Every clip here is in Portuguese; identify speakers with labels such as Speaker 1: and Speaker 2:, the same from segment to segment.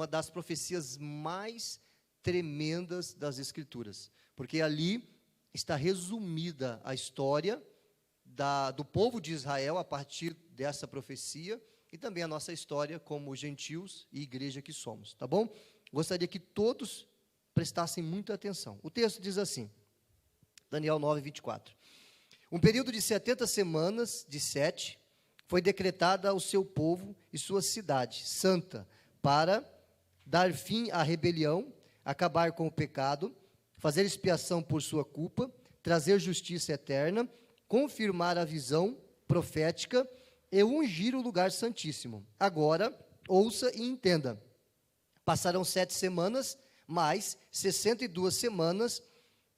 Speaker 1: uma das profecias mais tremendas das Escrituras, porque ali está resumida a história do povo de Israel a partir dessa profecia, e também a nossa história como gentios e igreja que somos, tá bom? Gostaria que todos prestassem muita atenção. O texto diz assim, Daniel 9, 24. Um período de 70 semanas, de 7, foi decretada ao seu povo e sua cidade santa, para dar fim à rebelião, acabar com o pecado, fazer expiação por sua culpa, trazer justiça eterna, confirmar a visão profética e ungir o lugar santíssimo. Agora, ouça e entenda. Passarão 7 semanas, mais 62 semanas,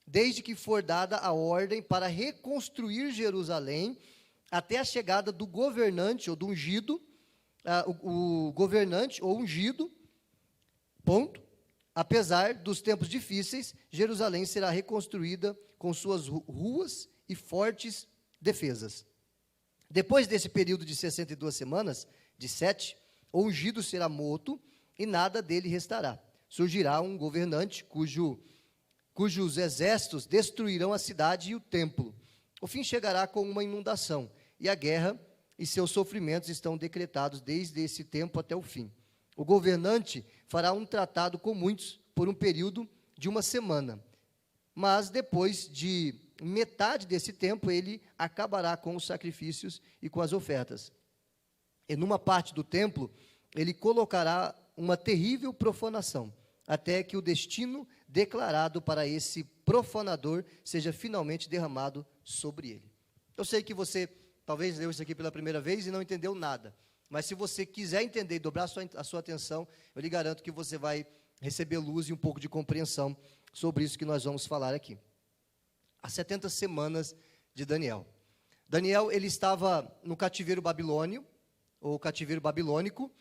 Speaker 1: desde que for dada a ordem para reconstruir Jerusalém, até a chegada do governante ou do ungido, o governante ou ungido, ponto. Apesar dos tempos difíceis, Jerusalém será reconstruída com suas ruas e fortes defesas. Depois desse período de 62 semanas, de 7, o ungido será morto e nada dele restará. Surgirá um governante cujos exércitos destruirão a cidade e o templo. O fim chegará com uma inundação, e a guerra e seus sofrimentos estão decretados desde esse tempo até o fim. O governante fará um tratado com muitos por um período de 1 semana, mas depois de metade desse tempo, ele acabará com os sacrifícios e com as ofertas. E numa parte do templo, ele colocará uma terrível profanação, até que o destino declarado para esse profanador seja finalmente derramado sobre ele. Eu sei que você talvez leu isso aqui pela primeira vez e não entendeu nada, mas se você quiser entender e dobrar a sua atenção, eu lhe garanto que você vai receber luz e um pouco de compreensão sobre isso que nós vamos falar aqui. As 70 semanas de Daniel. Daniel, ele estava no cativeiro babilônio, ou cativeiro babilônico,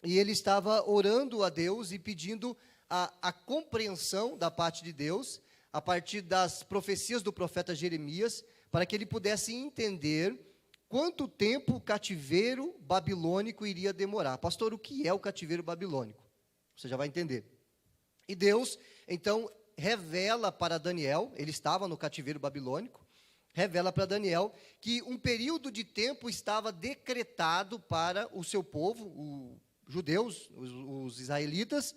Speaker 1: e ele estava orando a Deus e pedindo a compreensão da parte de Deus, a partir das profecias do profeta Jeremias, para que ele pudesse entender quanto tempo o cativeiro babilônico iria demorar. Pastor, o que é o cativeiro babilônico? Você já vai entender. E Deus, então, revela para Daniel, ele estava no cativeiro babilônico, revela para Daniel que um período de tempo estava decretado para o seu povo, os judeus, os israelitas,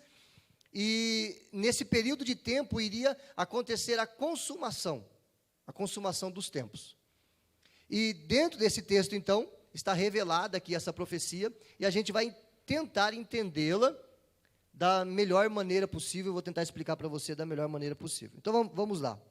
Speaker 1: e nesse período de tempo iria acontecer a consumação dos tempos. E dentro desse texto, então, está revelada aqui essa profecia, e a gente vai tentar entendê-la da melhor maneira possível. Eu vou tentar explicar para você da melhor maneira possível. Então, vamos lá.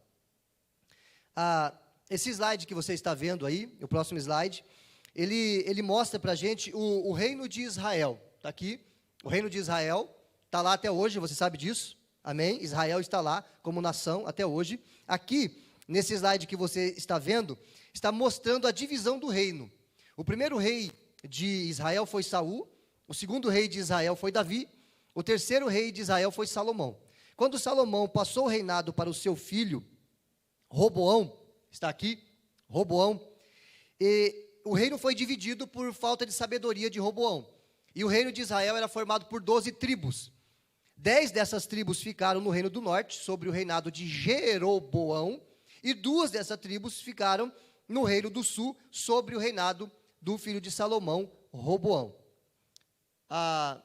Speaker 1: Esse slide que você está vendo aí, o próximo slide, ele mostra para a gente o reino de Israel. Está aqui, o reino de Israel, está lá até hoje, você sabe disso, amém? Israel está lá como nação até hoje. Aqui, nesse slide que você está vendo, está mostrando a divisão do reino. O primeiro rei de Israel foi Saul, o segundo rei de Israel foi Davi, o terceiro rei de Israel foi Salomão. Quando Salomão passou o reinado para o seu filho, Roboão, está aqui, Roboão, e o reino foi dividido por falta de sabedoria de Roboão. E o reino de Israel era formado por 12 tribos. 10 dessas tribos ficaram no reino do norte, sobre o reinado de Jeroboão, e 2 dessas tribos ficaram no reino do sul, sobre o reinado do filho de Salomão, Roboão. A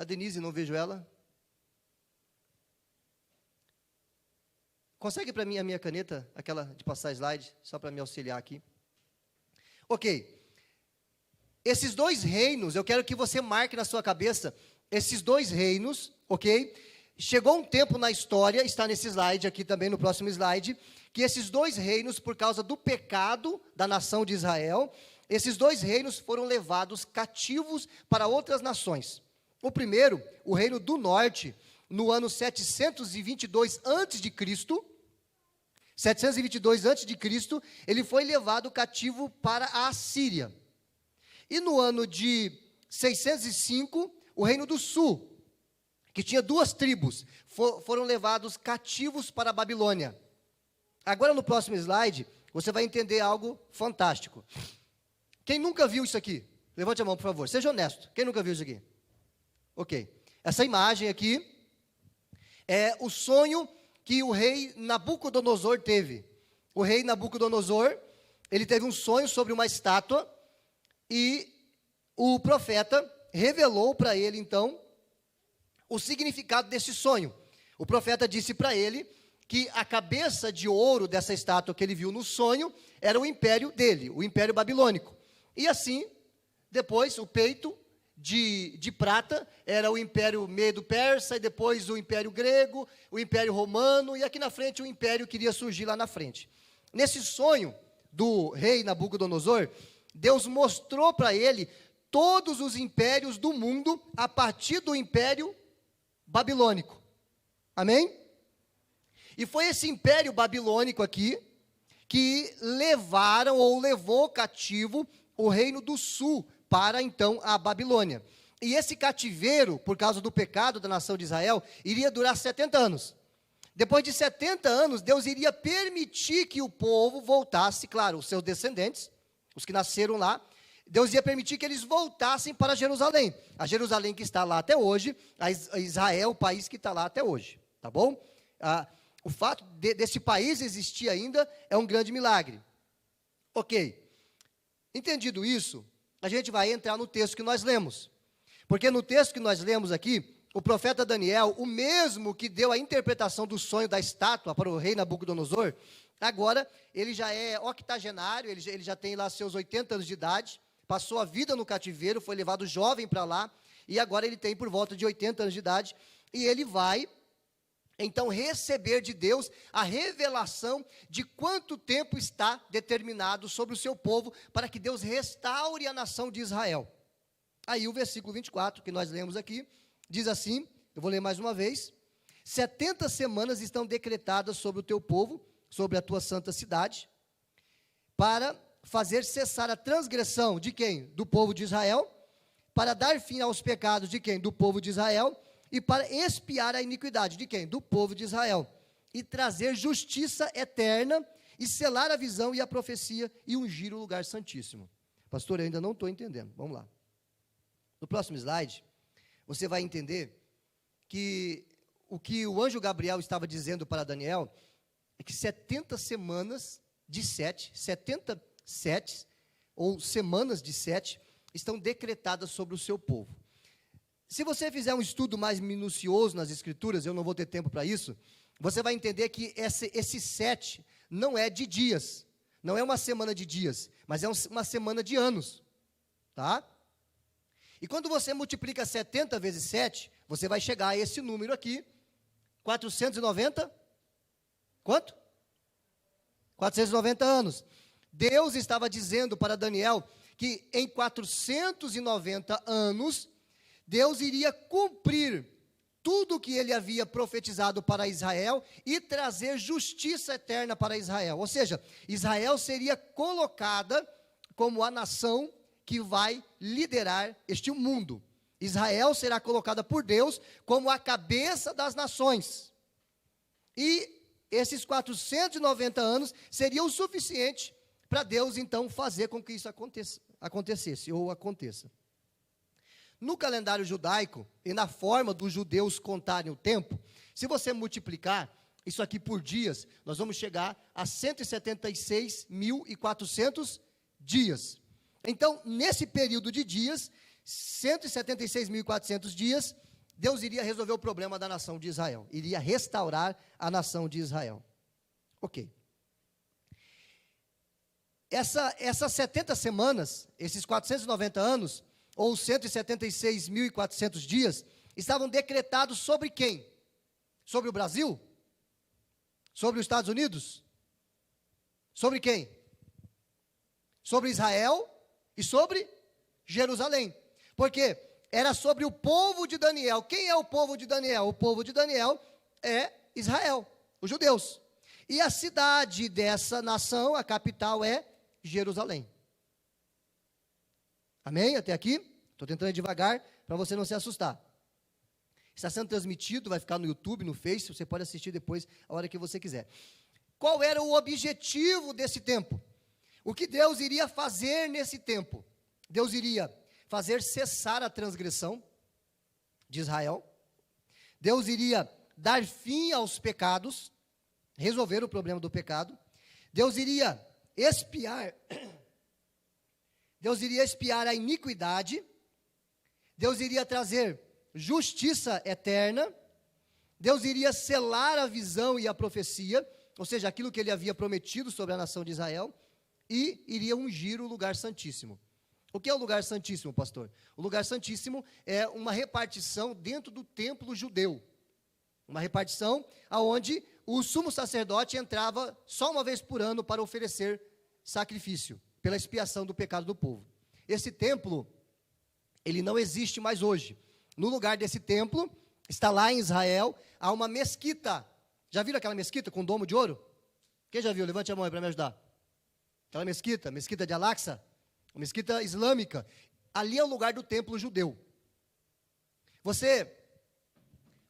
Speaker 1: Denise, não vejo ela. Consegue para mim a minha caneta, aquela de passar slide, só para me auxiliar aqui? Ok. Esses 2 reinos, eu quero que você marque na sua cabeça, esses 2 reinos, ok? Chegou um tempo na história, está nesse slide aqui também, no próximo slide, que esses 2 reinos, por causa do pecado da nação de Israel, esses 2 reinos foram levados cativos para outras nações. O primeiro, o reino do norte, no ano 722 a.C., 722 a.C., ele foi levado cativo para a Assíria. E no ano de 605, o reino do sul, que tinha 2 tribos, foram levados cativos para a Babilônia. Agora no próximo slide, você vai entender algo fantástico. Quem nunca viu isso aqui? Levante a mão, por favor, seja honesto. Quem nunca viu isso aqui? Ok. Essa imagem aqui é o sonho que o rei Nabucodonosor teve. O rei Nabucodonosor, ele teve um sonho sobre uma estátua e o profeta revelou para ele, então, o significado desse sonho. O profeta disse para ele que a cabeça de ouro dessa estátua que ele viu no sonho era o império dele, o império babilônico. E assim, depois, o peito de prata era o império medo-persa, e depois o império grego, o império romano, e aqui na frente o império que iria surgir lá na frente. Nesse sonho do rei Nabucodonosor, Deus mostrou para ele todos os impérios do mundo a partir do império babilônico. Amém? E foi esse império babilônico aqui que levaram ou levou cativo o reino do sul para então a Babilônia. E esse cativeiro, por causa do pecado da nação de Israel, iria durar 70 anos. Depois de 70 anos, Deus iria permitir que o povo voltasse, claro, os seus descendentes, os que nasceram lá, Deus ia permitir que eles voltassem para Jerusalém. A Jerusalém que está lá até hoje, a Israel, o país que está lá até hoje, tá bom? O fato desse país existir ainda é um grande milagre. Ok. Entendido isso, a gente vai entrar no texto que nós lemos. Porque no texto que nós lemos aqui, o profeta Daniel, o mesmo que deu a interpretação do sonho da estátua para o rei Nabucodonosor, agora ele já é octogenário, ele já tem lá seus 80 anos de idade, passou a vida no cativeiro, foi levado jovem para lá, e agora ele tem por volta de 80 anos de idade, e ele vai então receber de Deus a revelação de quanto tempo está determinado sobre o seu povo para que Deus restaure a nação de Israel. Aí o versículo 24, que nós lemos aqui, diz assim, eu vou ler mais uma vez: 70 semanas estão decretadas sobre o teu povo, sobre a tua santa cidade, para fazer cessar a transgressão de quem? Do povo de Israel, para dar fim aos pecados de quem? Do povo de Israel, e para expiar a iniquidade de quem? Do povo de Israel, e trazer justiça eterna, e selar a visão e a profecia, e ungir o lugar santíssimo. Pastor, eu ainda não estou entendendo, vamos lá. No próximo slide, você vai entender que o anjo Gabriel estava dizendo para Daniel, é que 70 semanas de 7, 70 setes, ou semanas de 7, estão decretadas sobre o seu povo. Se você fizer um estudo mais minucioso nas escrituras, eu não vou ter tempo para isso, você vai entender que esse 7 não é de dias, não é uma semana de dias, mas é uma semana de anos, tá? E quando você multiplica 70 vezes 7, você vai chegar a esse número aqui, 490, quanto? 490 anos. Deus estava dizendo para Daniel que em 490 anos, Deus iria cumprir tudo o que ele havia profetizado para Israel e trazer justiça eterna para Israel. Ou seja, Israel seria colocada como a nação que vai liderar este mundo. Israel será colocada por Deus como a cabeça das nações. E esses 490 anos seriam o suficiente para Deus, então, fazer com que isso acontecesse ou aconteça. No calendário judaico, e na forma dos judeus contarem o tempo, se você multiplicar isso aqui por dias, nós vamos chegar a 176.400 dias. Então, nesse período de dias, 176.400 dias, Deus iria resolver o problema da nação de Israel, iria restaurar a nação de Israel. Ok. Essas 70 semanas, esses 490 anos, ou 176.400 dias, estavam decretados sobre quem? Sobre o Brasil? Sobre os Estados Unidos? Sobre quem? Sobre Israel e sobre Jerusalém. Porque era sobre o povo de Daniel. Quem é o povo de Daniel? O povo de Daniel é Israel, os judeus. E a cidade dessa nação, a capital é Jerusalém. Amém? Até aqui? Estou tentando ir devagar para você não se assustar. Está sendo transmitido, vai ficar no YouTube, no Face, você pode assistir depois, a hora que você quiser. Qual era o objetivo desse tempo? O que Deus iria fazer nesse tempo? Deus iria fazer cessar a transgressão de Israel.
Speaker 2: Deus iria dar fim aos pecados, resolver o problema do pecado. Deus iria expiar a iniquidade. Deus iria trazer justiça eterna. Deus iria selar a visão e a profecia, ou seja, aquilo que ele havia prometido sobre a nação de Israel, e iria ungir o lugar santíssimo. O que é o lugar santíssimo, pastor? O lugar santíssimo é uma repartição dentro do templo judeu. Uma repartição onde o sumo sacerdote entrava só uma vez por ano para oferecer sacrifício, pela expiação do pecado do povo. Esse templo, ele não existe mais hoje. No lugar desse templo, está lá em Israel, há uma mesquita. Já viram aquela mesquita com domo de ouro? Quem já viu? Levante a mão aí para me ajudar. Aquela mesquita de Al-Aqsa, uma mesquita islâmica. Ali é o lugar do templo judeu. Você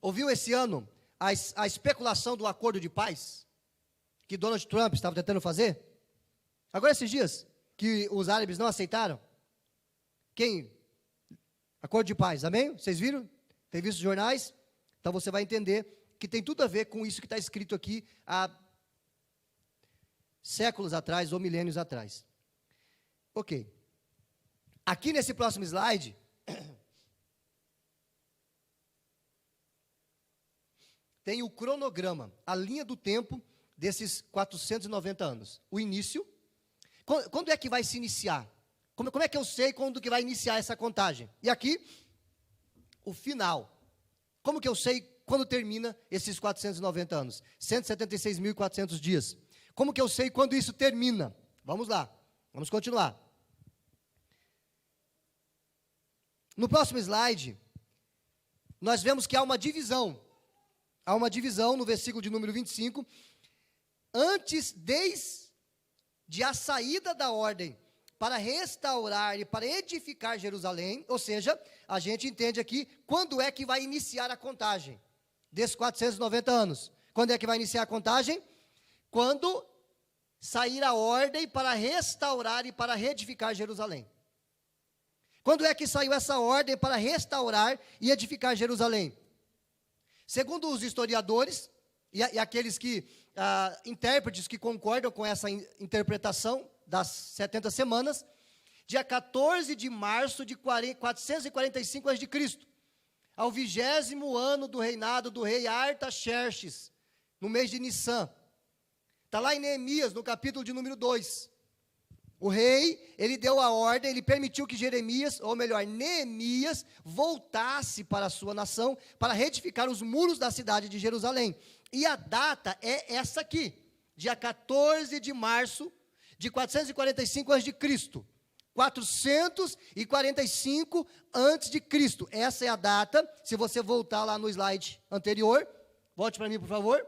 Speaker 2: ouviu esse ano a especulação do acordo de paz que Donald Trump estava tentando fazer? Agora esses dias, que os árabes não aceitaram. Acordo de paz, amém? Vocês viram? Tem visto os jornais? Então você vai entender que tem tudo a ver com isso que está escrito aqui há séculos atrás ou milênios atrás. Ok. Aqui nesse próximo slide, tem o cronograma, a linha do tempo desses 490 anos. O início. Quando é que vai se iniciar? Como é que eu sei quando que vai iniciar essa contagem? E aqui, o final. Como que eu sei quando termina esses 490 anos? 176.400 dias. Como que eu sei quando isso termina? Vamos lá, vamos continuar. No próximo slide, nós vemos que há uma divisão. Há uma divisão no versículo de número 25. Desde a saída da ordem para restaurar e para edificar Jerusalém, ou seja, a gente entende aqui quando é que vai iniciar a contagem desses 490 anos. Quando é que vai iniciar a contagem? Quando sair a ordem para restaurar e para reedificar Jerusalém. Quando é que saiu essa ordem para restaurar e edificar Jerusalém? Segundo os historiadores e aqueles intérpretes que concordam com essa interpretação das 70 semanas, dia 14 de março de 445 a.C., ao 20º ano do reinado do rei Artaxerxes, no mês de Nissan. Está lá em Neemias, no capítulo de número 2. O rei, ele deu a ordem, ele permitiu que Neemias, voltasse para a sua nação, para reedificar os muros da cidade de Jerusalém. E a data é essa aqui, dia 14 de março de 445 a.C., 445 a.C. Essa é a data, se você voltar lá no slide anterior, volte para mim, por favor.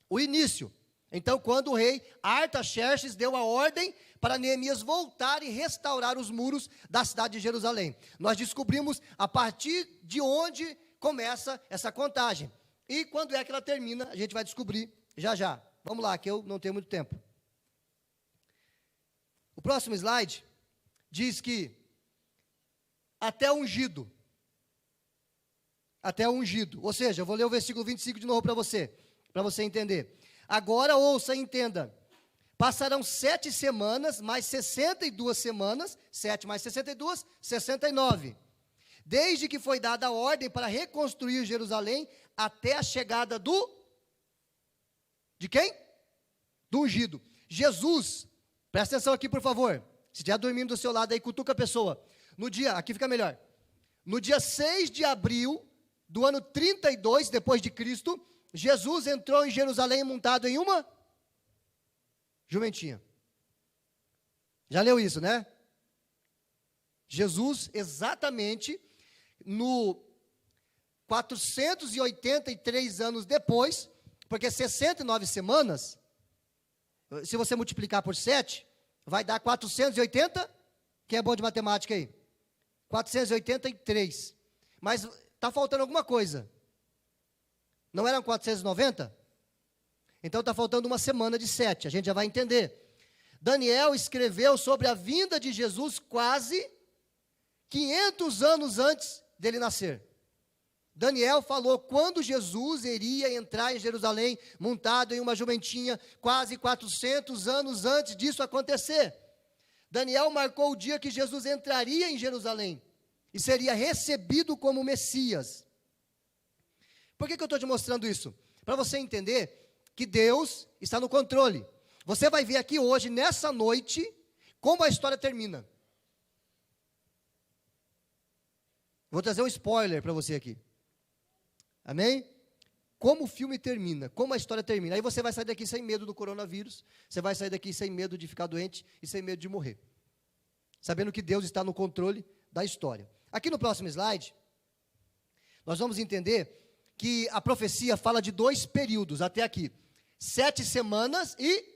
Speaker 2: O início. Então, quando o rei Artaxerxes deu a ordem para Neemias voltar e restaurar os muros da cidade de Jerusalém. Nós descobrimos a partir de onde começa essa contagem. E quando é que ela termina, a gente vai descobrir já já. Vamos lá, que eu não tenho muito tempo. O próximo slide diz que até ungido, ou seja, eu vou ler o versículo 25 de novo para você entender. Agora ouça e entenda. Passarão 7 semanas, mais 62 semanas, 7 mais 62, 69. Desde que foi dada a ordem para reconstruir Jerusalém, até a chegada de quem? Do ungido. Jesus, presta atenção aqui, por favor. Se estiver dormindo do seu lado aí, cutuca a pessoa. Aqui fica melhor. No dia 6 de abril do ano 32 depois de Cristo, Jesus entrou em Jerusalém montado em uma jumentinha. Já leu isso, né? Jesus, exatamente no 483 anos depois, porque 69 semanas, se você multiplicar por 7, vai dar 480. Quem é bom de matemática aí? 483. Mas está faltando alguma coisa. Não eram 490? Então está faltando uma semana de 7, a gente já vai entender. Daniel escreveu sobre a vinda de Jesus quase 500 anos antes dele nascer. Daniel falou quando Jesus iria entrar em Jerusalém, montado em uma jumentinha, quase 400 anos antes disso acontecer. Daniel marcou o dia que Jesus entraria em Jerusalém e seria recebido como Messias. Por que eu estou te mostrando isso? Para você entender que Deus está no controle. Você vai ver aqui hoje, nessa noite, como a história termina. Vou trazer um spoiler para você aqui. Amém? Como o filme termina, como a história termina. Aí você vai sair daqui sem medo do coronavírus, você vai sair daqui sem medo de ficar doente e sem medo de morrer. Sabendo que Deus está no controle da história. Aqui no próximo slide, nós vamos entender que a profecia fala de 2 períodos até aqui. 7 semanas e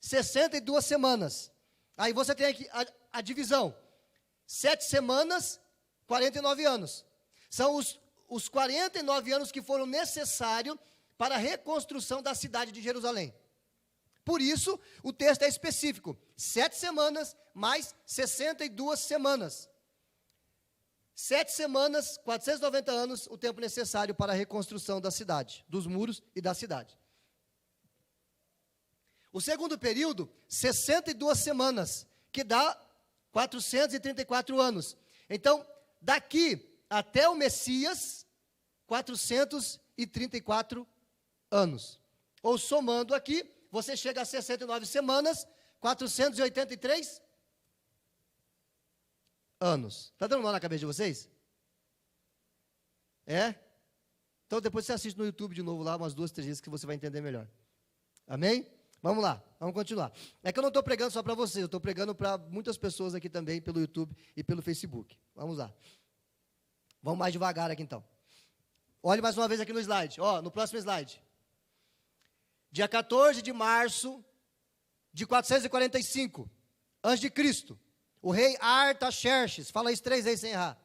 Speaker 2: 62 semanas. Aí você tem aqui a divisão. 7 semanas, 49 anos. São os 49 anos que foram necessários para a reconstrução da cidade de Jerusalém. Por isso, o texto é específico. 7 semanas mais 62 semanas. 7 semanas, 490 anos, o tempo necessário para a reconstrução da cidade, dos muros e da cidade. O segundo período, 62 semanas, que dá 434 anos. Então, daqui até o Messias, 434 anos. Ou somando aqui, você chega a 69 semanas, 483 anos. Está dando mal na cabeça de vocês? É? Então depois você assiste no YouTube de novo lá, umas 2, 3 vezes que você vai entender melhor. Amém? Vamos lá, vamos continuar. É que eu não estou pregando só para vocês, eu estou pregando para muitas pessoas aqui também, pelo YouTube e pelo Facebook. Vamos lá. Vamos mais devagar aqui então. Olhe mais uma vez aqui no slide, no próximo slide. Dia 14 de março de 445, antes de Cristo, o rei Artaxerxes, fala isso 3 vezes sem errar.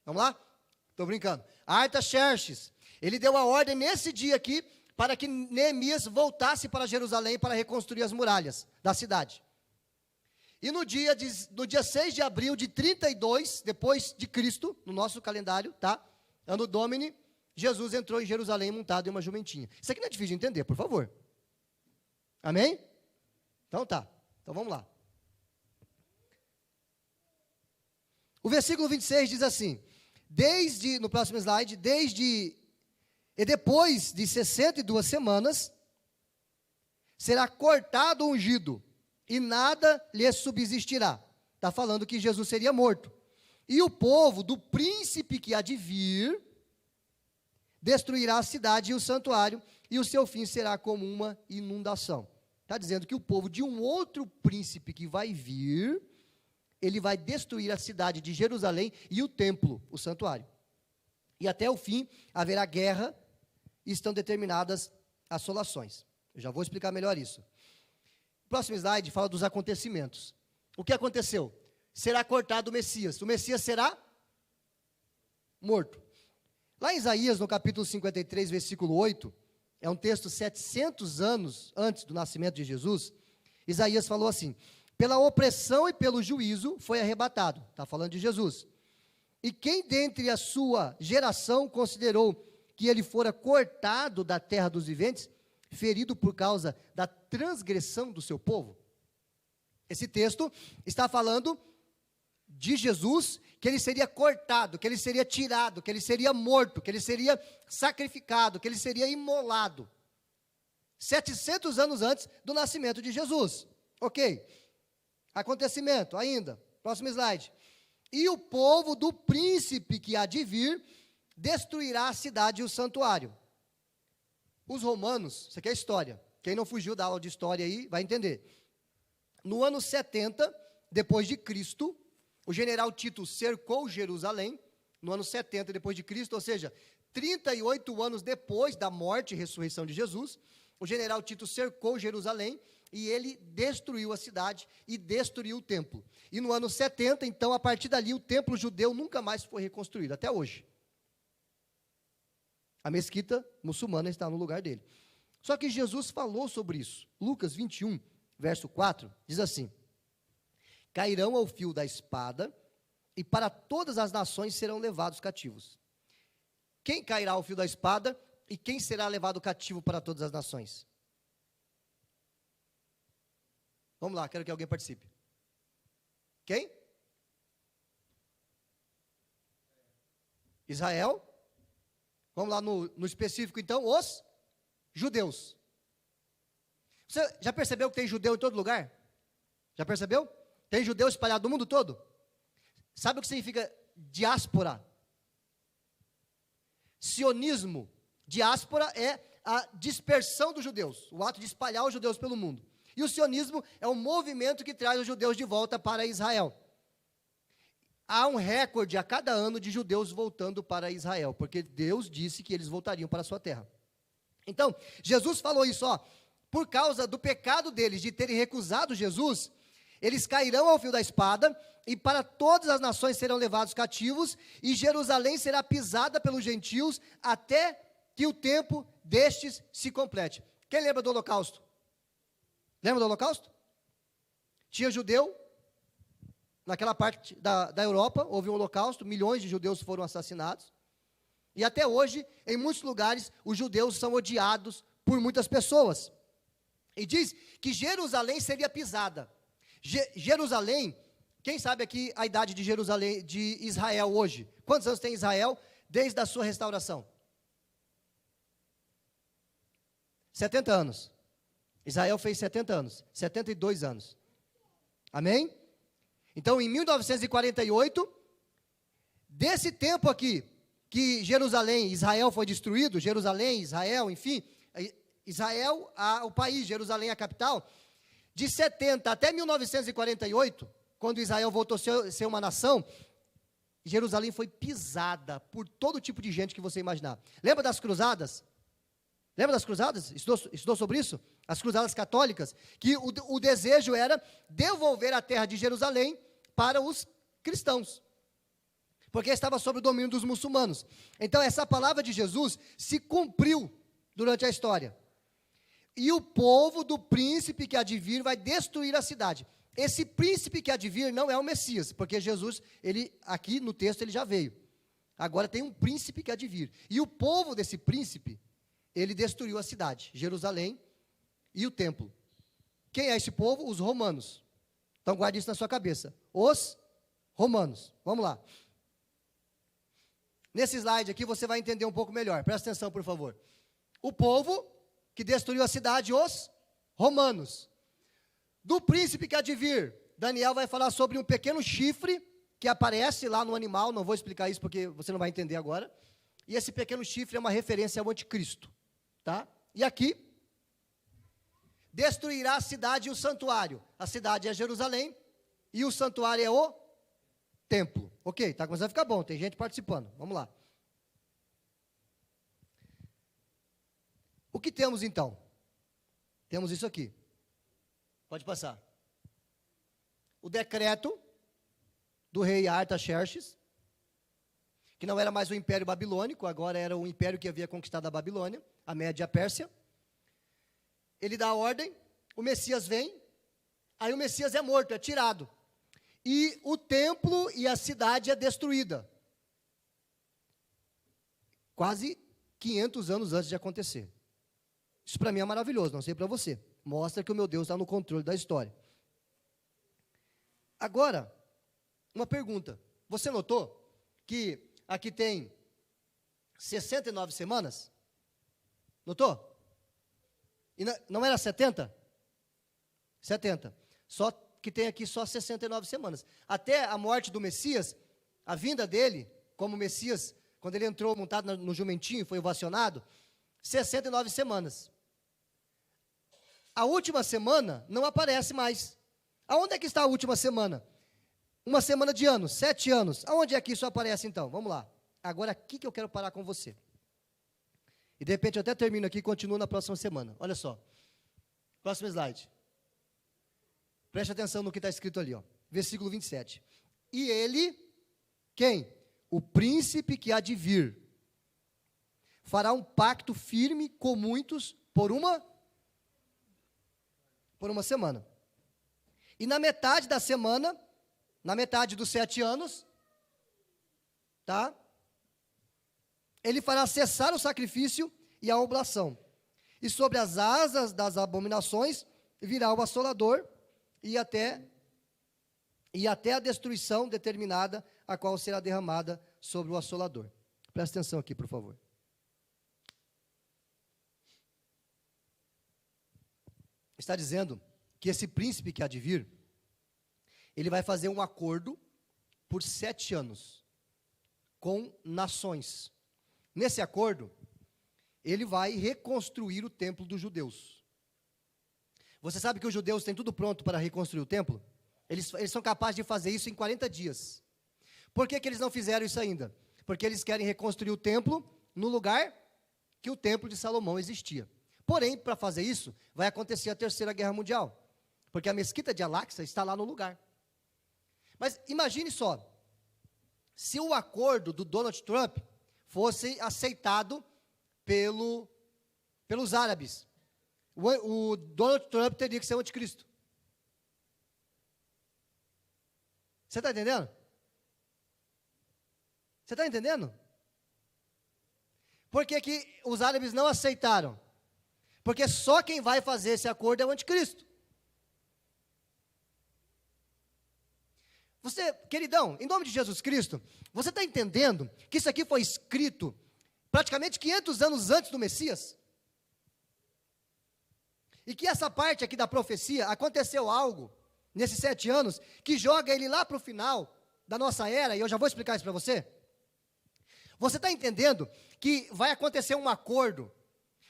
Speaker 2: Vamos lá? Estou brincando. Artaxerxes, ele deu a ordem nesse dia aqui, para que Neemias voltasse para Jerusalém para reconstruir as muralhas da cidade. E no dia 6 de abril de 32, depois de Cristo, no nosso calendário, tá? Ano Domini, Jesus entrou em Jerusalém montado em uma jumentinha. Isso aqui não é difícil de entender, por favor. Amém? Então tá. Então vamos lá. O versículo 26 diz assim: no próximo slide, e depois de 62 semanas, será cortado o ungido, e nada lhe subsistirá. Está falando que Jesus seria morto. E o povo do príncipe que há de vir, destruirá a cidade e o santuário, e o seu fim será como uma inundação. Está dizendo que o povo de um outro príncipe que vai vir, ele vai destruir a cidade de Jerusalém e o templo, o santuário. E até o fim haverá guerra e estão determinadas assolações. Eu já vou explicar melhor isso. O próximo slide fala dos acontecimentos. O que aconteceu? Será cortado o Messias. O Messias será morto. Lá em Isaías, no capítulo 53, versículo 8, é um texto 700 anos antes do nascimento de Jesus. Isaías falou assim: pela opressão e pelo juízo foi arrebatado. Está falando de Jesus. E quem dentre a sua geração considerou que ele fora cortado da terra dos viventes, ferido por causa da transgressão do seu povo? Esse texto está falando de Jesus, que ele seria cortado, que ele seria tirado, que ele seria morto, que ele seria sacrificado, que ele seria imolado. 700 anos antes do nascimento de Jesus. Ok. Acontecimento ainda. Próximo slide. E o povo do príncipe que há de vir destruirá a cidade e o santuário. Os romanos, isso aqui é história. Quem não fugiu da aula de história aí vai entender. No ano 70, depois de Cristo, o general Tito cercou Jerusalém, no ano 70 depois de Cristo, ou seja, 38 anos depois da morte e ressurreição de Jesus, o general Tito cercou Jerusalém e ele destruiu a cidade e destruiu o templo. E no ano 70, então, a partir dali, o templo judeu nunca mais foi reconstruído, até hoje. A mesquita muçulmana está no lugar dele. Só que Jesus falou sobre isso. Lucas 21, verso 4, diz assim: cairão ao fio da espada, e para todas as nações serão levados cativos. quem cairá ao fio da espada e quem será levado cativo para todas as nações? Vamos lá, quero que alguém participe. Quem? Israel. Vamos lá no específico, então, os judeus. Você já percebeu que tem judeu em todo lugar? Já percebeu? Tem judeu espalhado no mundo todo? Sabe o que significa diáspora? Sionismo. Diáspora é a dispersão dos judeus, o ato de espalhar os judeus pelo mundo. E o sionismo é um movimento que traz os judeus de volta para Israel. Há um recorde a cada ano de judeus voltando para Israel, porque Deus disse que eles voltariam para a sua terra. Então, Jesus falou isso, por causa do pecado deles, de terem recusado Jesus, eles cairão ao fio da espada, e para todas as nações serão levados cativos, e Jerusalém será pisada pelos gentios, até que o tempo destes se complete. Quem lembra do Holocausto? Lembra do Holocausto? Tinha judeu, naquela parte da Europa, houve um holocausto, milhões de judeus foram assassinados, e até hoje, em muitos lugares, os judeus são odiados por muitas pessoas. E diz que Jerusalém seria pisada. Jerusalém, quem sabe aqui a idade de Jerusalém, de Israel hoje? Quantos anos tem Israel desde a sua restauração? 70 anos. Israel fez 70 anos, 72 anos. Amém? Então, em 1948, desse tempo aqui, que Jerusalém, Israel foi destruído, Jerusalém, Israel, enfim, Israel, o país, Jerusalém, a capital, de 70 até 1948, quando Israel voltou a ser uma nação, Jerusalém foi pisada por todo tipo de gente que você imaginar. Lembra das cruzadas? Lembra das cruzadas? Estudou sobre isso? As cruzadas católicas, que o desejo era devolver a terra de Jerusalém para os cristãos, porque estava sob o domínio dos muçulmanos. Então essa palavra de Jesus se cumpriu durante a história. E o povo do príncipe que há de vir vai destruir a cidade. Esse príncipe que há de vir não é o Messias, porque Jesus, ele aqui no texto ele já veio. Agora tem um príncipe que há de vir. E o povo desse príncipe, ele destruiu a cidade, Jerusalém e o templo. Quem é esse povo? Os romanos. Então guarde isso na sua cabeça. Os romanos. Vamos lá. Nesse slide aqui você vai entender um pouco melhor. Presta atenção, por favor. O povo que destruiu a cidade, os romanos. Do príncipe que há de vir, Daniel vai falar sobre um pequeno chifre que aparece lá no animal. Não vou explicar isso porque você não vai entender agora. E esse pequeno chifre é uma referência ao anticristo. Tá? E aqui, destruirá a cidade e o santuário. A cidade é Jerusalém e o santuário é o templo. Ok, tá começando a ficar bom, tem gente participando. Vamos lá. O que temos então? Temos isso aqui. Pode passar. O decreto do rei Artaxerxes, que não era mais o Império Babilônico, agora era o império que havia conquistado a Babilônia, a Média Pérsia. Ele dá a ordem, o Messias vem, aí o Messias é morto, é tirado. E o templo e a cidade é destruída. Quase 500 anos antes de acontecer. Isso para mim é maravilhoso, não sei para você. Mostra que o meu Deus está no controle da história. Agora, uma pergunta. Você notou que aqui tem 69 semanas? Notou? E não era 70? 70. Só que tem aqui só 69 semanas. Até a morte do Messias, a vinda dele, como Messias, quando ele entrou montado no jumentinho e foi ovacionado, 69 semanas. A última semana não aparece mais. Aonde é que está a última semana? Uma semana de anos, 7 anos. Aonde é que isso aparece então? Vamos lá. Agora aqui que eu quero parar com você. E de repente eu até termino aqui e continuo na próxima semana. Olha só. Próximo slide. Preste atenção no que está escrito ali, versículo 27. E ele, quem? O príncipe que há de vir, fará um pacto firme com muitos por uma semana. E na metade da semana, na metade dos 7 anos, tá? ele fará cessar o sacrifício e a oblação. E sobre as asas das abominações virá o assolador e até a destruição determinada, a qual será derramada sobre o assolador. Presta atenção aqui, por favor. Está dizendo que esse príncipe que há de vir, ele vai fazer um acordo por 7 anos com nações. Nesse acordo, ele vai reconstruir o templo dos judeus. Você sabe que os judeus têm tudo pronto para reconstruir o templo? Eles são capazes de fazer isso em 40 dias. Por que eles não fizeram isso ainda? Porque eles querem reconstruir o templo no lugar que o templo de Salomão existia. Porém, para fazer isso, vai acontecer a Terceira Guerra Mundial, porque a mesquita de Al-Aqsa está lá no lugar. Mas imagine só, se o acordo do Donald Trump fosse aceitado pelos árabes, o Donald Trump teria que ser o anticristo. Você está entendendo? Você está entendendo? Por que que os árabes não aceitaram? Porque só quem vai fazer esse acordo é o anticristo. Você, queridão, em nome de Jesus Cristo, você está entendendo que isso aqui foi escrito praticamente 500 anos antes do Messias? E que essa parte aqui da profecia, aconteceu algo, nesses 7 anos, que joga ele lá para o final da nossa era, e eu já vou explicar isso para você. Você está entendendo que vai acontecer um acordo,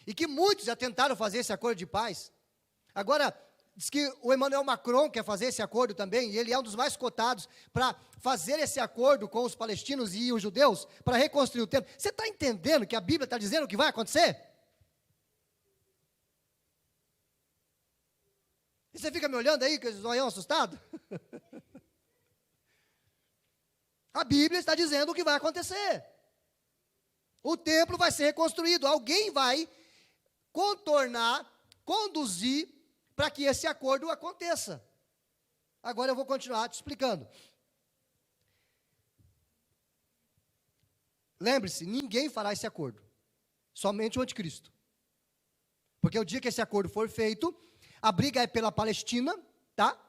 Speaker 2: e que muitos já tentaram fazer esse acordo de paz. Agora, diz que o Emmanuel Macron quer fazer esse acordo também, e ele é um dos mais cotados para fazer esse acordo com os palestinos e os judeus, para reconstruir o templo. Você está entendendo que a Bíblia está dizendo o que vai acontecer? E você fica me olhando aí, com esse zoião assustado? A Bíblia está dizendo o que vai acontecer. O templo vai ser reconstruído, alguém vai contornar, conduzir, para que esse acordo aconteça. Agora eu vou continuar te explicando. Lembre-se, ninguém fará esse acordo, somente o anticristo. Porque o dia que esse acordo for feito, a briga é pela Palestina, tá?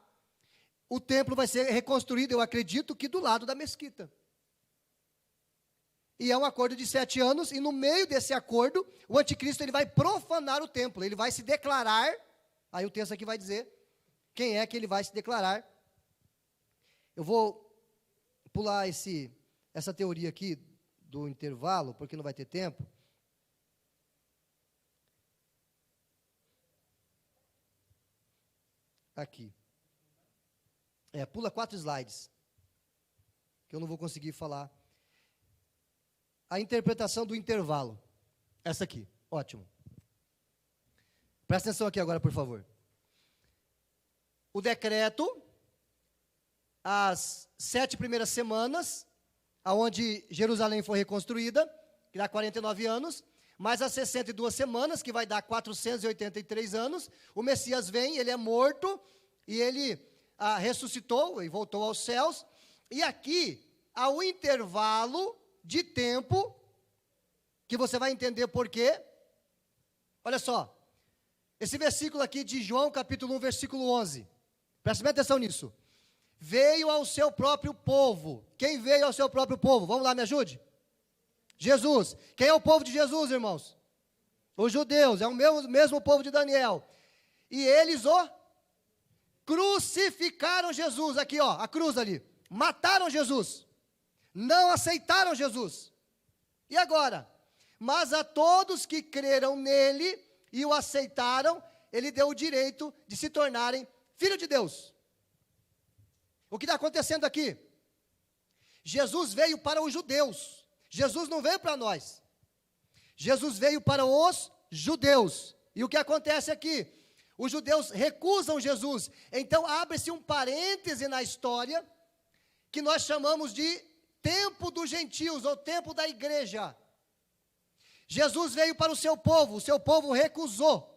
Speaker 2: O templo vai ser reconstruído, eu acredito que do lado da mesquita. E é um acordo de 7 anos, e no meio desse acordo, o anticristo ele vai profanar o templo, ele vai se declarar. Aí o texto aqui vai dizer quem é que ele vai se declarar. Eu vou pular essa teoria aqui do intervalo, porque não vai ter tempo. Aqui. Pula 4 slides, que eu não vou conseguir falar. A interpretação do intervalo. Essa aqui, ótimo. Presta atenção aqui agora, por favor. O decreto, as 7 primeiras semanas, onde Jerusalém foi reconstruída, que dá 49 anos, mais as 62 semanas, que vai dar 483 anos, o Messias vem, ele é morto, e ele ressuscitou e voltou aos céus, e aqui há um intervalo de tempo, que você vai entender por quê. Olha só, esse versículo aqui de João capítulo 1, versículo 11, preste bem atenção nisso. Veio ao seu próprio povo. Quem veio ao seu próprio povo? Vamos lá, me ajude. Jesus. Quem é o povo de Jesus, irmãos? Os judeus, é o mesmo povo de Daniel. E eles crucificaram Jesus, aqui ó, a cruz ali. Mataram Jesus. Não aceitaram Jesus. E agora? Mas a todos que creram nele e o aceitaram, ele deu o direito de se tornarem filhos de Deus. O que está acontecendo aqui? Jesus veio para os judeus. Jesus não veio para nós. Jesus veio para os judeus. E o que acontece aqui? Os judeus recusam Jesus. Então abre-se um parêntese na história, que nós chamamos de tempo dos gentios, ou tempo da igreja. Jesus veio para o seu povo recusou.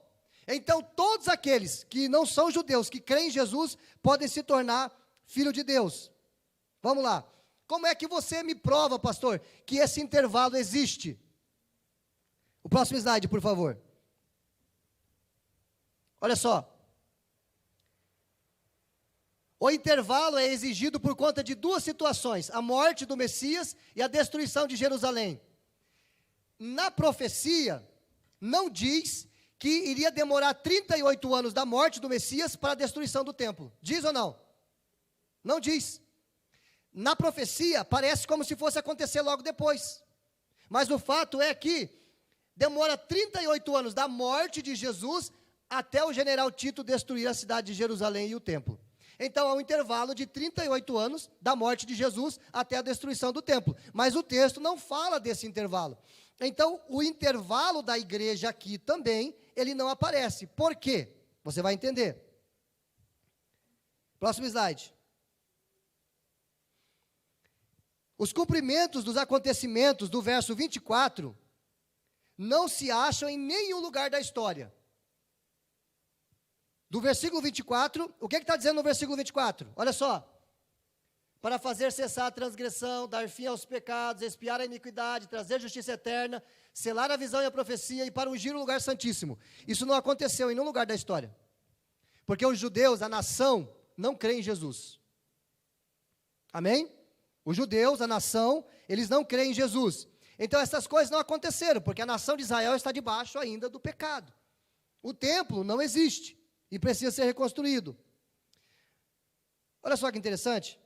Speaker 2: Então todos aqueles que não são judeus, que creem em Jesus, podem se tornar filho de Deus. Vamos lá. Como é que você me prova, pastor, que esse intervalo existe? Próximo slide, por favor. Olha só. O intervalo é exigido por conta de duas situações: a morte do Messias e a destruição de Jerusalém. Na profecia, não diz que iria demorar 38 anos da morte do Messias para a destruição do templo. Diz ou não? Não diz. Na profecia, parece como se fosse acontecer logo depois. Mas o fato é que demora 38 anos da morte de Jesus até o general Tito destruir a cidade de Jerusalém e o templo. Então, há um intervalo de 38 anos da morte de Jesus até a destruição do templo. Mas o texto não fala desse intervalo. Então, o intervalo da igreja aqui também, ele não aparece. Por quê? Você vai entender. Próximo slide. Os cumprimentos dos acontecimentos do verso 24 não se acham em nenhum lugar da história. Do versículo 24, o que está dizendo no versículo 24? Olha só. Para fazer cessar a transgressão, dar fim aos pecados, expiar a iniquidade, trazer justiça eterna, selar a visão e a profecia e para ungir o lugar santíssimo. Isso não aconteceu em nenhum lugar da história. Porque os judeus, a nação, não crê em Jesus. Amém? Os judeus, a nação, eles não creem em Jesus. Então essas coisas não aconteceram, porque a nação de Israel está debaixo ainda do pecado. O templo não existe e precisa ser reconstruído. Olha só que interessante.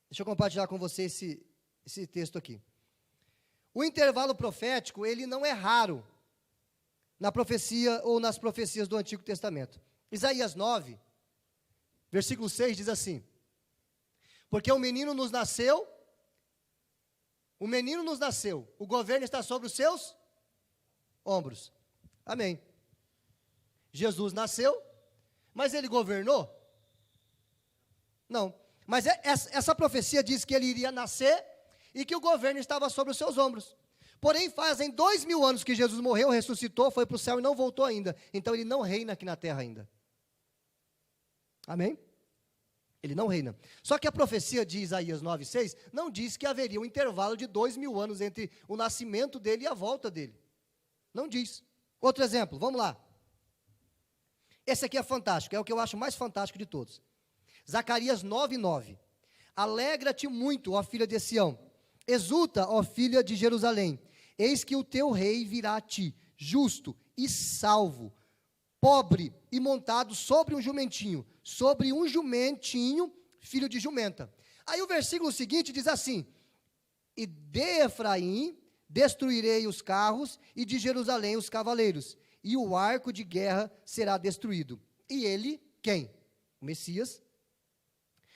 Speaker 2: Deixa eu compartilhar com você esse texto aqui. O intervalo profético, ele não é raro na profecia ou nas profecias do Antigo Testamento. Isaías 9, versículo 6 diz assim: porque o menino nos nasceu, o governo está sobre os seus ombros. Amém. Jesus nasceu, mas ele governou? Não. Mas essa profecia diz que ele iria nascer e que o governo estava sobre os seus ombros. Porém, fazem 2000 anos que Jesus morreu, ressuscitou, foi para o céu e não voltou ainda. Então, ele não reina aqui na terra ainda. Amém? Ele não reina. Só que a profecia de Isaías 9,6 não diz que haveria um intervalo de 2000 anos entre o nascimento dele e a volta dele. Não diz. Outro exemplo, vamos lá. Esse aqui é fantástico, é o que eu acho mais fantástico de todos. Zacarias 9:9. Alegra-te muito, ó filha de Sião. Exulta, ó filha de Jerusalém. Eis que o teu rei virá a ti, justo e salvo, pobre e montado sobre um jumentinho, filho de jumenta. Aí o versículo seguinte diz assim: e de Efraim destruirei os carros, e de Jerusalém os cavaleiros, e o arco de guerra será destruído. E ele, quem? O Messias,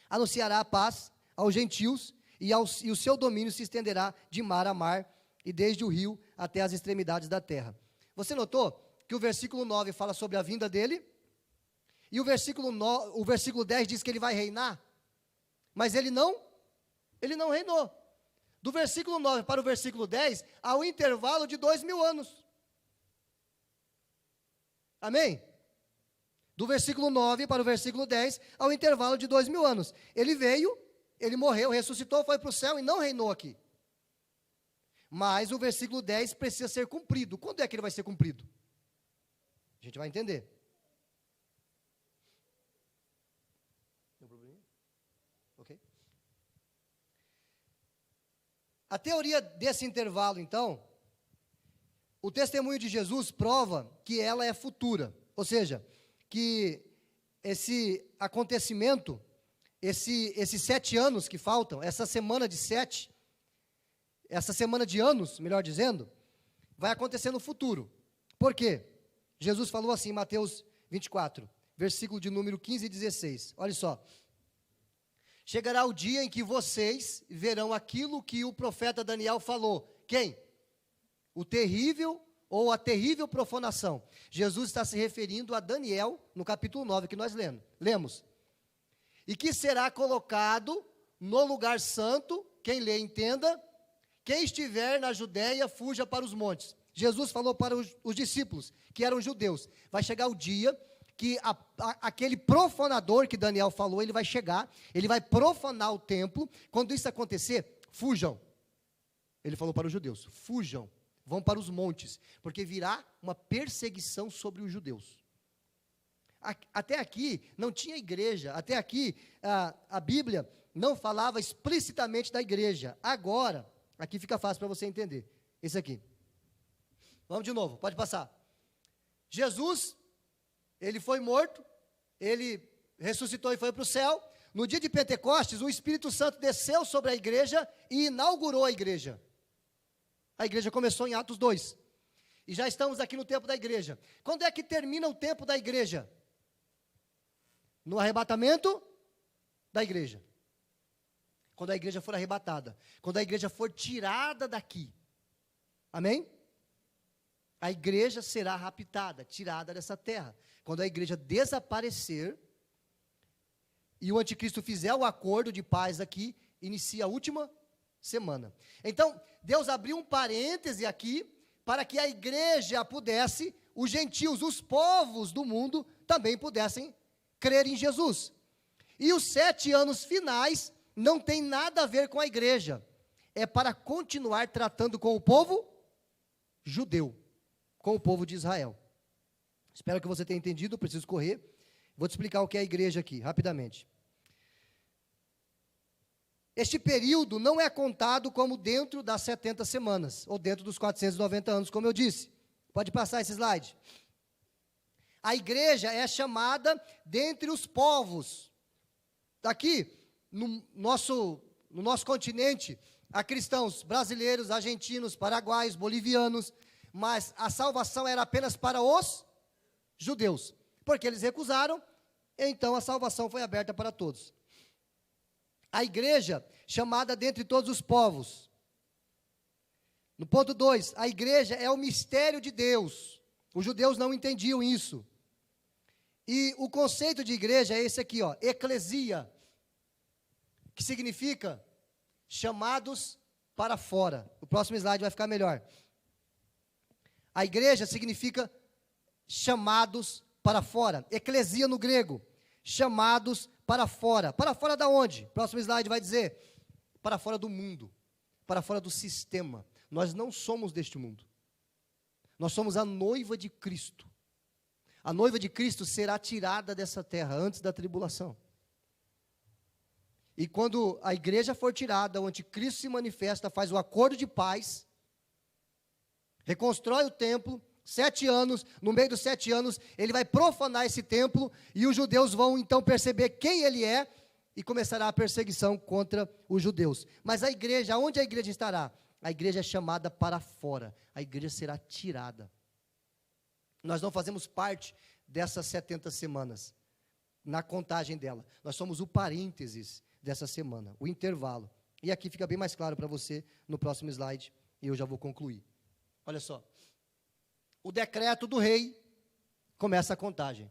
Speaker 2: anunciará a paz aos gentios, e o seu domínio se estenderá de mar a mar, e desde o rio até as extremidades da terra. Você notou que o versículo 9 fala sobre a vinda dele, e o versículo 10 diz que ele vai reinar, mas ele não reinou. Do versículo 9 para o versículo 10, há um intervalo de 2000 anos. Amém? Do versículo 9 para o versículo 10, há um intervalo de 2000 anos. Ele veio, ele morreu, ressuscitou, foi para o céu e não reinou aqui. Mas o versículo 10 precisa ser cumprido. Quando é que ele vai ser cumprido? A gente vai entender. Tem problema? Ok. A teoria desse intervalo, então, o testemunho de Jesus prova que ela é futura. Ou seja, que esse acontecimento, esses 7 anos que faltam, essa semana de 7, essa semana de anos, melhor dizendo, vai acontecer no futuro. Por quê? Jesus falou assim em Mateus 24, versículo de número 15 e 16. Olha só. Chegará o dia em que vocês verão aquilo que o profeta Daniel falou. Quem? O terrível ou a terrível profanação. Jesus está se referindo a Daniel, no capítulo 9, que nós lemos. E que será colocado no lugar santo, quem lê entenda, quem estiver na Judéia, fuja para os montes. Jesus falou para os discípulos, que eram judeus, vai chegar o dia que aquele profanador que Daniel falou, ele vai chegar, ele vai profanar o templo. Quando isso acontecer, fujam. Ele falou para os judeus, fujam. vão para os montes, porque virá uma perseguição sobre os judeus. Até aqui não tinha igreja, até aqui a Bíblia não falava explicitamente da igreja. Agora, aqui fica fácil para você entender. Esse aqui. Vamos de novo, pode passar. Jesus, ele foi morto, ele ressuscitou e foi para o céu. No dia de Pentecostes, o Espírito Santo desceu sobre a igreja e inaugurou a igreja. A igreja começou em Atos 2. E já estamos aqui no tempo da igreja. Quando é que termina o tempo da igreja? No arrebatamento da igreja. Quando a igreja for arrebatada. Quando a igreja for tirada daqui. Amém? A igreja será raptada, tirada dessa terra. Quando a igreja desaparecer e o anticristo fizer o acordo de paz aqui, inicia a última semana. Então, Deus abriu um parêntese aqui para que a igreja pudesse, os gentios, os povos do mundo, também pudessem crer em Jesus. E os 7 anos finais não tem nada a ver com a igreja. É para continuar tratando com o povo judeu, com o povo de Israel. Espero que você tenha entendido, eu preciso correr. Vou te explicar o que é a igreja aqui, rapidamente. Este período não é contado como dentro das 70 semanas, ou dentro dos 490 anos, como eu disse. Pode passar esse slide. A igreja é chamada dentre os povos. Aqui, no nosso continente, há cristãos brasileiros, argentinos, paraguaios, bolivianos, mas a salvação era apenas para os judeus, porque eles recusaram, então a salvação foi aberta para todos. A igreja, chamada dentre todos os povos. No ponto 2, a igreja é o mistério de Deus. Os judeus não entendiam isso. E o conceito de igreja é esse aqui, ó, eclesia, que significa chamados para fora. O próximo slide vai ficar melhor. A igreja significa chamados para fora. Eclesia no grego, chamados para fora. Para fora da onde? Próximo slide vai dizer, para fora do mundo, para fora do sistema. Nós não somos deste mundo. Nós somos a noiva de Cristo. A noiva de Cristo será tirada dessa terra antes da tribulação. E quando a igreja for tirada, o anticristo se manifesta, faz o acordo de paz, reconstrói o templo, 7 anos, no meio dos 7 anos, ele vai profanar esse templo, e os judeus vão então perceber quem ele é, e começará a perseguição contra os judeus. Mas a igreja, onde a igreja estará? A igreja é chamada para fora, a igreja será tirada. Nós não fazemos parte dessas 70 semanas, na contagem dela. Nós somos o parênteses dessa semana, o intervalo. E aqui fica bem mais claro para você no próximo slide, e eu já vou concluir. Olha só. O decreto do rei começa a contagem.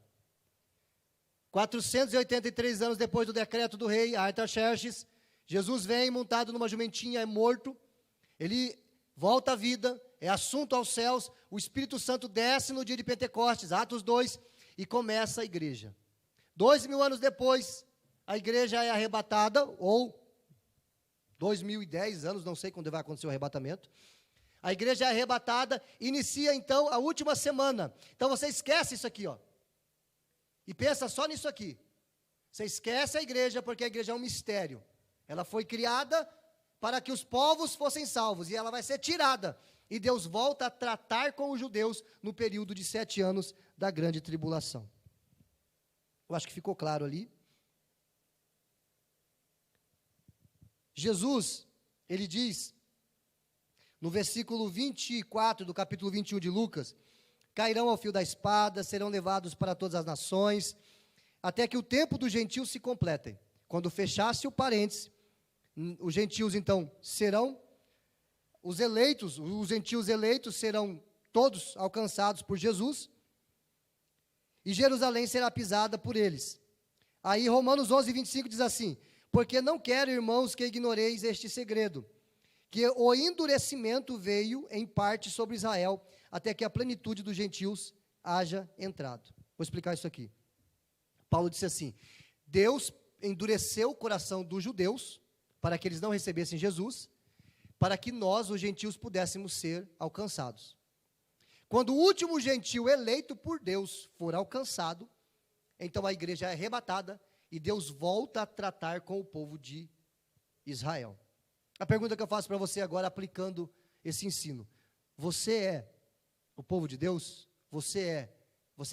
Speaker 2: 483 anos depois do decreto do rei Artaxerxes, Jesus vem montado numa jumentinha, é morto, ele volta à vida, é assunto aos céus, o Espírito Santo desce no dia de Pentecostes, Atos 2, e começa a igreja. 2000 anos depois, a igreja é arrebatada, ou 2010 anos, não sei quando vai acontecer o arrebatamento. A igreja é arrebatada, inicia então a última semana. Então você esquece isso aqui, ó. E pensa só nisso aqui. Você esquece a igreja, porque a igreja é um mistério. Ela foi criada para que os povos fossem salvos, e ela vai ser tirada. E Deus volta a tratar com os judeus no período de 7 anos da grande tribulação. Eu acho que ficou claro ali. Jesus, ele diz, no versículo 24 do capítulo 21 de Lucas, cairão ao fio da espada, serão levados para todas as nações, até que o tempo dos gentios se completem. Quando fechasse o parênteses, os gentios então serão, os gentios eleitos serão todos alcançados por Jesus, e Jerusalém será pisada por eles. Aí Romanos 11, 25 diz assim, porque não quero, irmãos, que ignoreis este segredo, que o endurecimento veio em parte sobre Israel, até que a plenitude dos gentios haja entrado. Vou explicar isso aqui. Paulo disse assim, Deus endureceu o coração dos judeus, para que eles não recebessem Jesus, para que nós, os gentios, pudéssemos ser alcançados. Quando o último gentio eleito por Deus for alcançado, então a igreja é arrebatada e Deus volta a tratar com o povo de Israel. A pergunta que eu faço para você agora, aplicando esse ensino: você é o povo de Deus? Você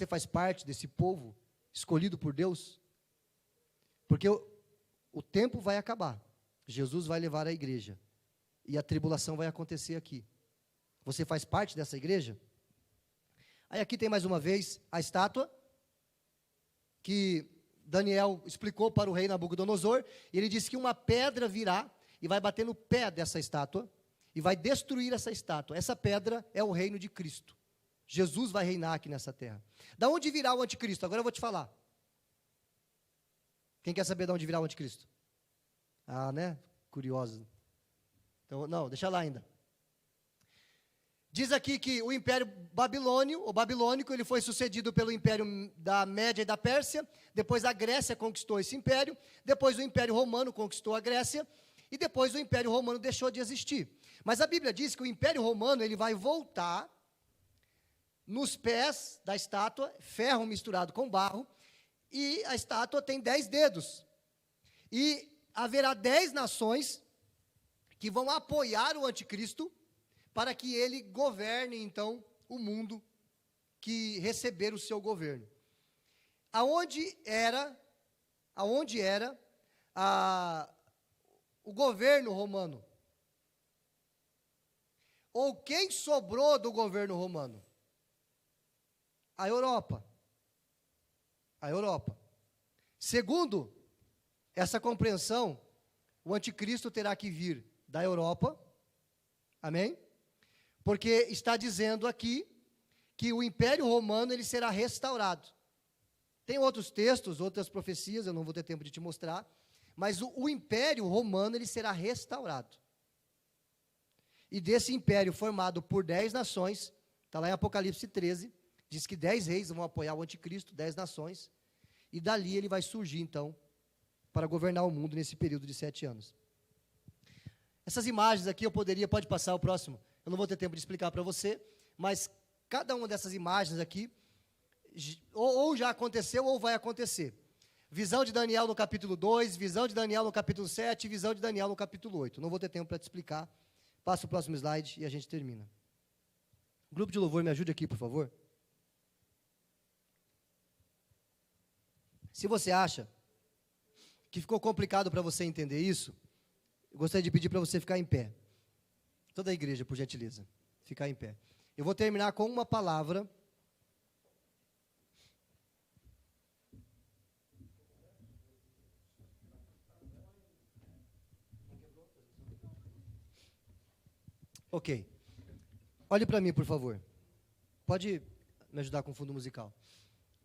Speaker 2: faz parte desse povo escolhido por Deus? Porque o tempo vai acabar, Jesus vai levar a igreja, e a tribulação vai acontecer aqui. Você faz parte dessa igreja? Aí aqui tem mais uma vez a estátua, que Daniel explicou para o rei Nabucodonosor, e ele disse que uma pedra virá, e vai bater no pé dessa estátua, e vai destruir essa estátua. Essa pedra é o reino de Cristo. Jesus vai reinar aqui nessa terra. Da onde virá o anticristo? Agora eu vou te falar. Quem quer saber de onde virá o anticristo? Ah, né? Curioso. Então, não, deixa lá ainda. Diz aqui que o Império Babilônico, ele foi sucedido pelo Império da Média e da Pérsia, depois a Grécia conquistou esse império, depois o Império Romano conquistou a Grécia, e depois o Império Romano deixou de existir. Mas a Bíblia diz que o Império Romano, ele vai voltar nos pés da estátua, ferro misturado com barro, e a estátua tem 10 dedos. E haverá 10 nações que vão apoiar o anticristo, para que ele governe, então, o mundo que receber o seu governo. Aonde era o governo romano? Ou quem sobrou do governo romano? A Europa. A Europa. Segundo essa compreensão, o anticristo terá que vir da Europa, amém? Porque está dizendo aqui que o Império Romano ele será restaurado. Tem outros textos, outras profecias, eu não vou ter tempo de te mostrar, mas o Império Romano ele será restaurado. E desse império formado por 10 nações, está lá em Apocalipse 13, diz que 10 reis vão apoiar o anticristo, 10 nações, e dali ele vai surgir então, para governar o mundo nesse período de 7 anos. Essas imagens aqui pode passar o próximo, eu não vou ter tempo de explicar para você, mas cada uma dessas imagens aqui, ou já aconteceu ou vai acontecer. Visão de Daniel no capítulo 2, visão de Daniel no capítulo 7, visão de Daniel no capítulo 8. Não vou ter tempo para te explicar. Passa o próximo slide e a gente termina. Grupo de louvor, me ajude aqui, por favor. Se você acha que ficou complicado para você entender isso, eu gostaria de pedir para você ficar em pé. Toda a igreja, por gentileza, ficar em pé. Eu vou terminar com uma palavra. Ok. Olhe para mim, por favor. Pode me ajudar com o fundo musical.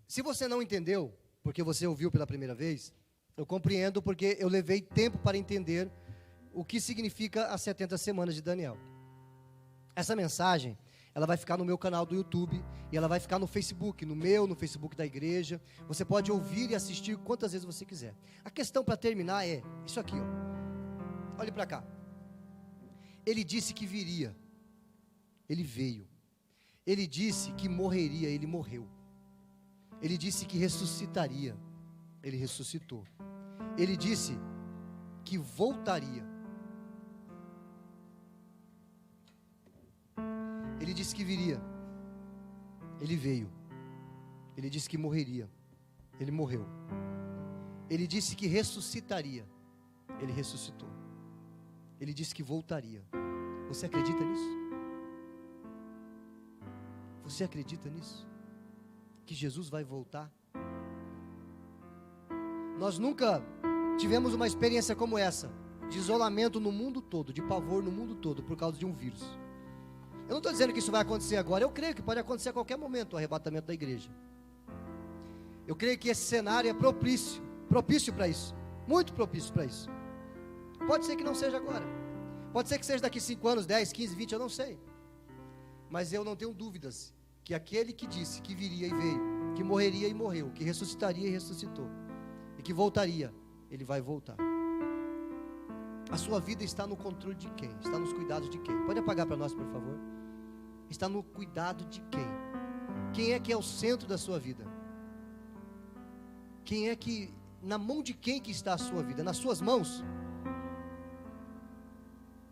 Speaker 2: Se você não entendeu, porque você ouviu pela primeira vez, eu compreendo porque eu levei tempo para entender o que significa as 70 semanas de Daniel. Essa mensagem, ela vai ficar no meu canal do YouTube, e ela vai ficar no Facebook, no Facebook da igreja. Você pode ouvir e assistir quantas vezes você quiser. A questão para terminar é isso aqui, ó. Olhe para cá. Ele disse que viria, ele veio. Ele disse que morreria, ele morreu. Ele disse que ressuscitaria, ele ressuscitou. Ele disse que voltaria. Ele disse que viria, ele veio. Ele disse que morreria, ele morreu. Ele disse que ressuscitaria, ele ressuscitou. Ele disse que voltaria. Você acredita nisso? Você acredita nisso? Que Jesus vai voltar? Nós nunca tivemos uma experiência como essa, de isolamento no mundo todo, de pavor no mundo todo, por causa de um vírus. Eu não estou dizendo que isso vai acontecer agora, eu creio que pode acontecer a qualquer momento, o arrebatamento da igreja. Eu creio que esse cenário é propício para isso, muito propício para isso. Pode ser que não seja agora, pode ser que seja daqui 5 anos, 10, 15, 20, eu não sei. Mas eu não tenho dúvidas que aquele que disse que viria e veio, que morreria e morreu, que ressuscitaria e ressuscitou, e que voltaria, ele vai voltar. A sua vida está no controle de quem? Está nos cuidados de quem? Pode apagar para nós, por favor? Está no cuidado de quem? Quem é que é o centro da sua vida? Quem é que, na mão de quem que está a sua vida? Nas suas mãos?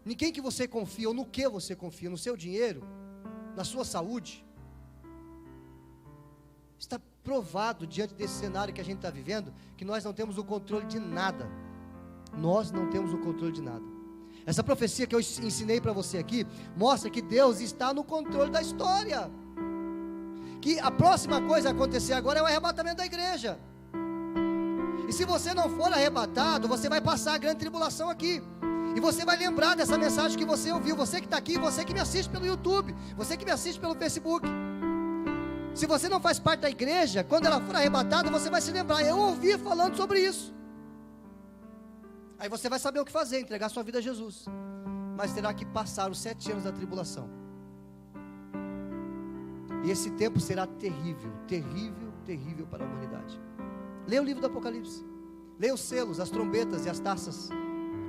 Speaker 2: Em quem que você confia, ou no que você confia? No seu dinheiro? Na sua saúde? Está provado diante desse cenário que a gente está vivendo, que nós não temos o controle de nada. Nós não temos o controle de nada. Essa profecia que eu ensinei para você aqui, mostra que Deus está no controle da história. Que a próxima coisa a acontecer agora é o arrebatamento da igreja. E se você não for arrebatado, você vai passar a grande tribulação aqui. E você vai lembrar dessa mensagem que você ouviu. Você que está aqui, você que me assiste pelo YouTube, você que me assiste pelo Facebook. Se você não faz parte da igreja, quando ela for arrebatada, você vai se lembrar: eu ouvi falando sobre isso. Aí você vai saber o que fazer, entregar sua vida a Jesus. Mas terá que passar os 7 anos da tribulação. E esse tempo será terrível, terrível, terrível para a humanidade. Leia o livro do Apocalipse. Leia os selos, as trombetas e as taças.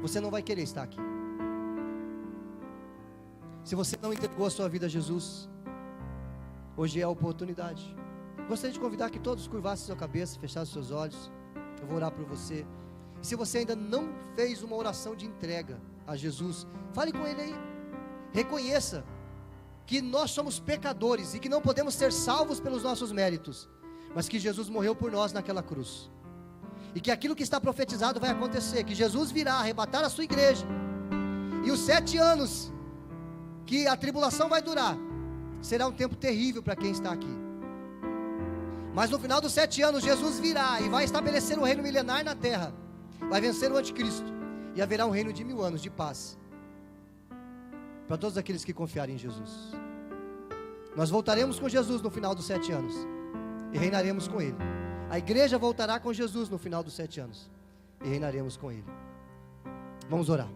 Speaker 2: Você não vai querer estar aqui. Se você não entregou a sua vida a Jesus, hoje é a oportunidade. Gostaria de convidar que todos curvassem sua cabeça, fechassem seus olhos. Eu vou orar por você. E se você ainda não fez uma oração de entrega a Jesus, fale com Ele aí. Reconheça que nós somos pecadores e que não podemos ser salvos pelos nossos méritos, mas que Jesus morreu por nós naquela cruz. E que aquilo que está profetizado vai acontecer, que Jesus virá arrebatar a sua igreja. E os 7 anos que a tribulação vai durar, será um tempo terrível para quem está aqui. Mas no final dos 7 anos, Jesus virá e vai estabelecer um reino milenar na terra. Vai vencer o anticristo. E haverá um reino de 1000 anos de paz para todos aqueles que confiarem em Jesus. Nós voltaremos com Jesus no final dos 7 anos e reinaremos com Ele. A igreja voltará com Jesus no final dos 7 anos e reinaremos com Ele. Vamos orar.